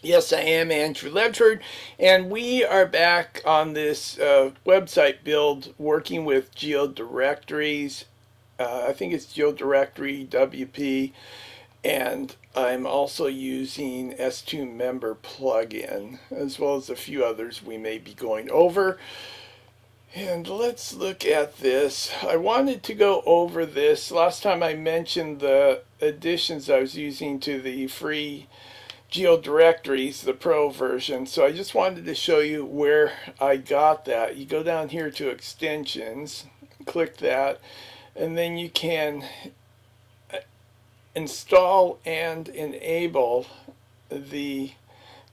Yes, I am Andrew Ledford, and we are back on this website build working with GeoDirectories. I think it's GeoDirectory WP, and I'm also using S2 member plugin, as well as a few others we may be going over. And let's look at this. I wanted to go over this. Last time I mentioned the additions I was using to the free GeoDirectories, the pro version. So I just wanted to show you where I got that. You go down here to extensions, click that, and then you can install and enable the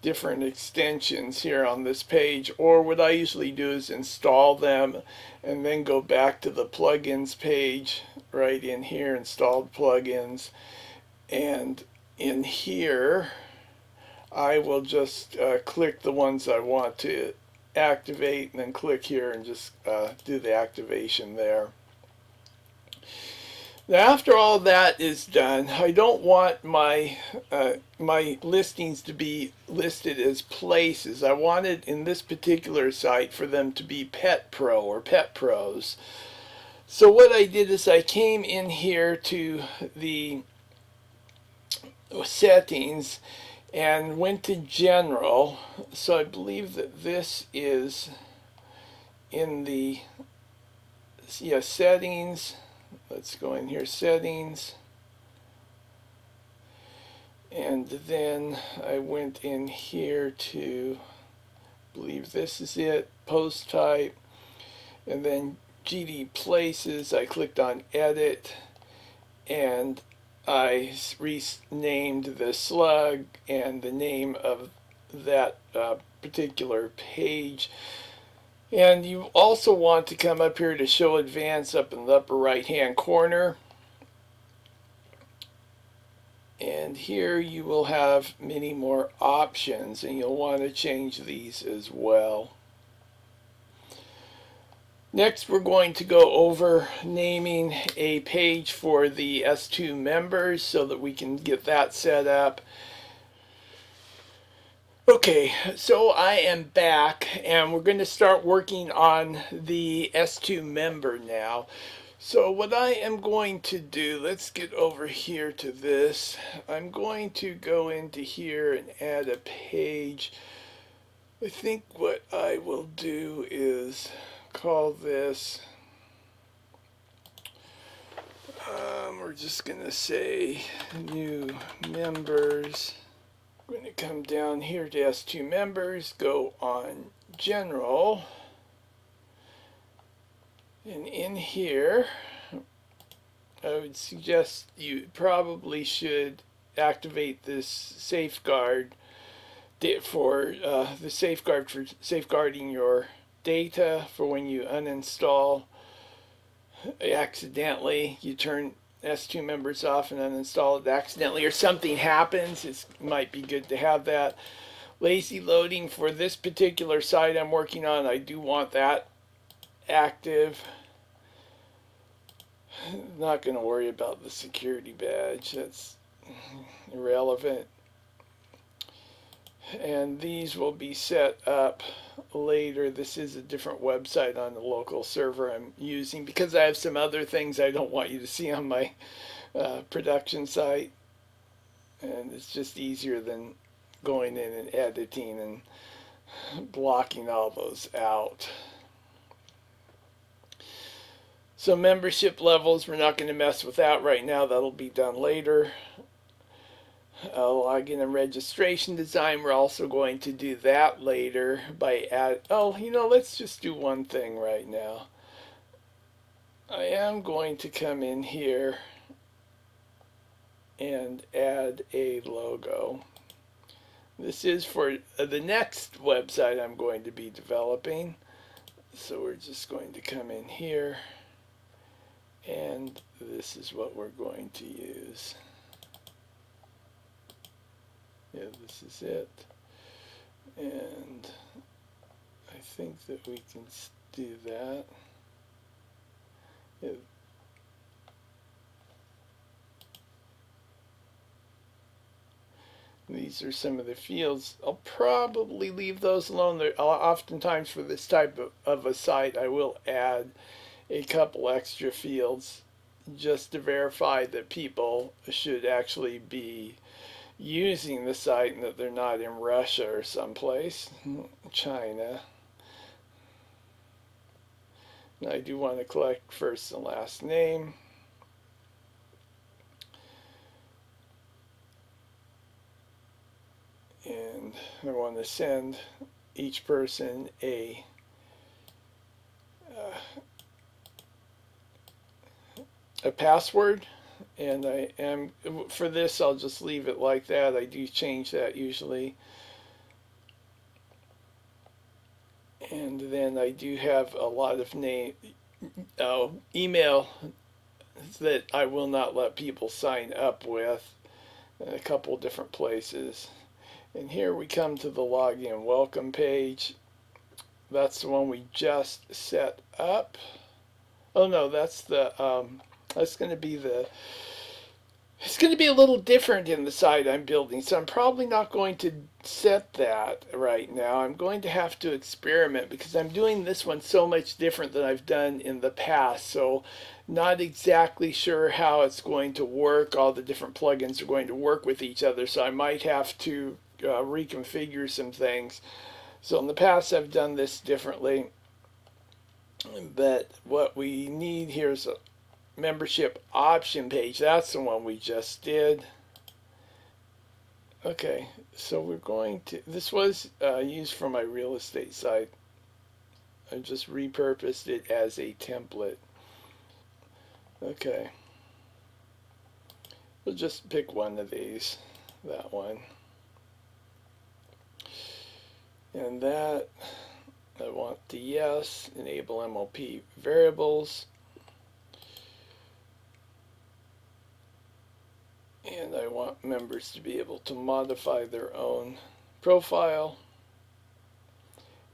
different extensions here on this page. Or what I usually do is install them and then go back to the plugins page right in here, installed plugins, and in here I will just click the ones I want to activate and then click here and just do the activation there. Now, after all that is done, I don't want my listings to be listed as places. I wanted in this particular site for them to be Pet Pro or Pet Pros. So what I did is I came in here to the settings and went to general. So I believe that this is in the settings. Let's go in here, settings, and then I went in here to, I believe this is it, post type, and then GD places. I clicked on edit, and I renamed the slug and the name of that particular page. And you also want to come up here to show advanced up in the upper right hand corner. And here you will have many more options, and you'll want to change these as well. Next, we're going to go over naming a page for the S2 members so that we can get that set up. Okay, so I am back, and we're going to start working on the S2 member now. So what I am going to do, let's get over here to this. I'm going to go into here and add a page. I think what I will do is call this, we're just going to say new members. I'm going to come down here to S2 members, go on general, and in here I would suggest you probably should activate this safeguard for the safeguard for safeguarding your data for when you uninstall accidentally. You turn S2 members off and uninstall it accidentally, or something happens. It might be good to have that. Lazy loading for this particular site I'm working on, I do want that active. Not going to worry about the security badge, that's irrelevant. And these will be set up later. This is a different website on the local server I'm using because I have some other things I don't want you to see on my production site, and it's just easier than going in and editing and blocking all those out. So membership levels, we're not going to mess with that right now. That'll be done later. Login and registration design, we're also going to do that later by let's just do one thing right now. I am going to come in here and add a logo. This is for the next website I'm going to be developing. So we're just going to come in here, and this is what we're going to use. Yeah, this is it. And I think that we can do that. Yeah. These are some of the fields. I'll probably leave those alone. Oftentimes for this type of a site, I will add a couple extra fields just to verify that people should actually be using the site and that they're not in Russia or someplace, China. And I do want to collect first and last name. And I want to send each person a password, and I am for this I'll just leave it like that. I do change that usually. And then I do have a lot of email that I will not let people sign up with in a couple different places. And here we come to the login welcome page. That's the one we just set up. Oh no, that's going to be it's going to be a little different in the site I'm building, so I'm probably not going to set that right now. I'm going to have to experiment because I'm doing this one so much different than I've done in the past. So not exactly sure how it's going to work. All the different plugins are going to work with each other, so I might have to reconfigure some things. So in the past I've done this differently, but what we need here is a membership option page. That's the one we just did. Okay, so we're going to, this was used for my real estate site. I just repurposed it as a template. Okay, we'll just pick one of these, that one. And that, I want the yes, enable MLP variables. And I want members to be able to modify their own profile.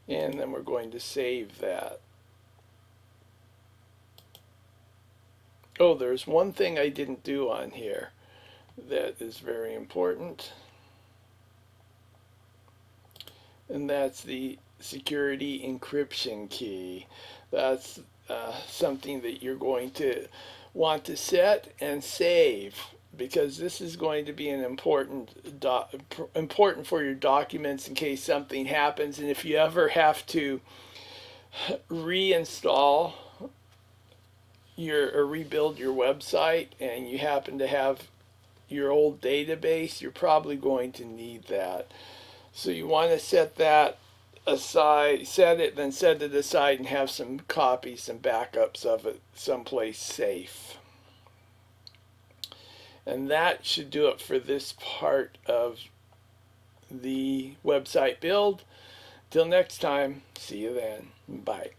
And then we're going to save that. Oh, there's one thing I didn't do on here that is very important. And that's the security encryption key. That's something that you're going to want to set and save, because this is going to be an important for your documents in case something happens. And if you ever have to reinstall or rebuild your website and you happen to have your old database, you're probably going to need that. So you want to set that aside, set it aside, and have some copies, some backups of it someplace safe. And that should do it for this part of the website build. Till next time, see you then. Bye.